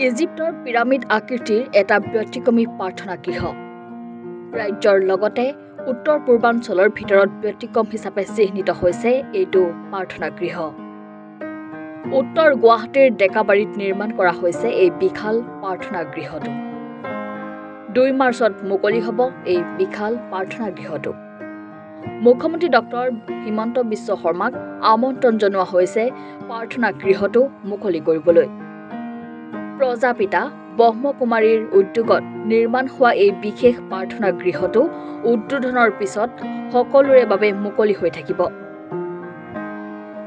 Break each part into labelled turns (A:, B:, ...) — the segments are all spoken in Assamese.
A: ইজিপ্তৰ পিৰামিড আকৃতিৰ এটা ব্যতিক্ৰমী প্ৰাৰ্থনা গৃহ ৰাজ্যৰ লগতে উত্তৰ পূৰ্বাঞ্চলৰ ভিতৰত ব্যতিক্ৰম হিচাপে চিহ্নিত হৈছে এইটো প্ৰাৰ্থনা গৃহ উত্তৰ গুৱাহাটীৰ ডেকাবাৰীত নিৰ্মাণ কৰা হৈছে এই বিশাল প্ৰাৰ্থনা গৃহটো 2 মাৰ্চত মুকলি হ'ব এই বিশাল প্ৰাৰ্থনা গৃহটো মুখ্যমন্ত্ৰী ডক্টৰ হিমন্ত বিশ্ব শৰ্মাক আমন্ত্ৰণ জনোৱা হৈছে প্ৰাৰ্থনা গৃহটো মুকলি কৰিবলৈ প্ৰজাপিতা ব্ৰহ্মকুমাৰীৰ উদ্যোগত নিৰ্মাণ হোৱা এই বিশেষ প্ৰাৰ্থনা গৃহটো উদ্বোধনৰ পিছত সকলোৰে বাবে মুকলি হৈ থাকিব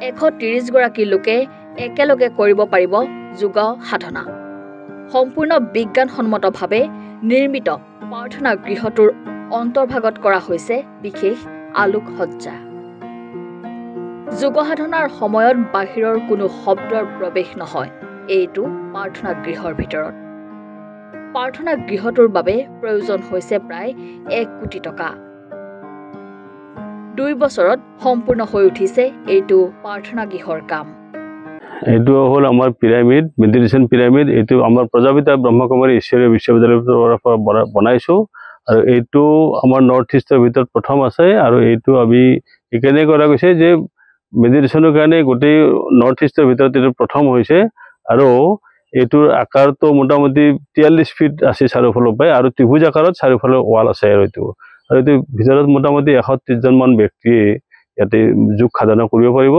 A: 130 গৰাকী লোকে একেলগে কৰিব পাৰিব যোগ সাধনা সম্পূৰ্ণ বিজ্ঞানসন্মতভাৱে নিৰ্মিত প্ৰাৰ্থনা গৃহটোৰ অন্তৰ্ভাগত কৰা হৈছে বিশেষ আলোকসজ্জা যোগ সাধনাৰ সময়ত বাহিৰৰ কোনো শব্দৰ প্ৰৱেশ নহয় এইটো প্ৰাৰ্থনা গৃহৰ ভিতৰত প্ৰাৰ্থনা গৃহটোৰ বাবে প্ৰয়োজন হৈছে প্ৰায় 1 কোটি টকা 2 বছৰত সম্পূৰ্ণ হৈ উঠিছে এইটো প্ৰাৰ্থনা গৃহৰ কাম
B: এইটো হ'ল আমাৰ পিৰামিড মেডিটেশ্যন পিৰামিড এইটো আমাৰ প্ৰজাপিতা ব্ৰহ্মকুমাৰী ঈশ্বৰীয় বিশ্ববিদ্যালয়ৰ পৰা বনাইছো আৰু এইটো আমাৰ নৰ্থ ইষ্টৰ ভিতৰত প্ৰথম আছে আৰু এইটো আমি একেনে কৰা গৈছে যে মেডিটেশ্যনৰ কাৰণে গোটেই নৰ্থ ইষ্টৰ ভিতৰত এইটো প্ৰথম হৈছে আৰু এইটোৰ আকাৰটো মোটামুটি 43 ফিট আছে চাৰিওফালৰ পৰা আৰু ত্ৰিভুজ আকাৰত চাৰিওফালে ৱাল আছে আৰু এইটো ভিতৰত মোটামুটি 130 জন মান ব্যক্তিয়ে ইয়াতে যোগ সাধনা কৰিব পাৰিব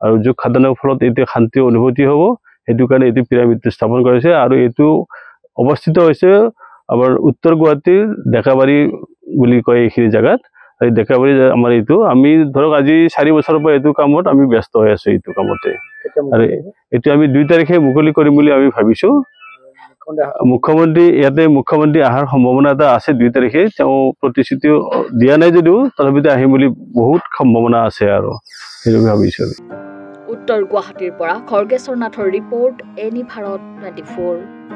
B: আৰু যোগ সাধনাৰ ফলত এইটো শান্তি অনুভূতি হ'ব সেইটো কাৰণে এইটো পিৰামিডটো স্থাপন কৰিছে আৰু এইটো অৱস্থিত হৈছে আমাৰ উত্তৰ গুৱাহাটীৰ ডেকাবাৰী বুলি কয় এইখিনি জায়গাত এই ডেকাবাৰী আমাৰ এইটো আমি ধৰক আজি 4 বছৰৰ পৰা এইটো কামত আমি ব্যস্ত হৈ আছো এইটো কামতে আৰু এইটো আমি 2 তাৰিখে মুকলি কৰিম বুলি আমি ভাবিছো মুখ্যমন্ত্ৰী আহাৰ সম্ভাৱনা এটা আছে 2 তাৰিখে তেওঁ প্ৰতিশ্ৰুতি দিয়া নাই যদিও তথাপিতো আহিম বুলি বহুত সম্ভাৱনা আছে আৰু সেইটো ভাবিছো
A: উত্তৰ গুৱাহাটীৰ পৰা খৰ্গেশ্বৰ নাথৰ ৰিপৰ্ট এনি ভাৰত 24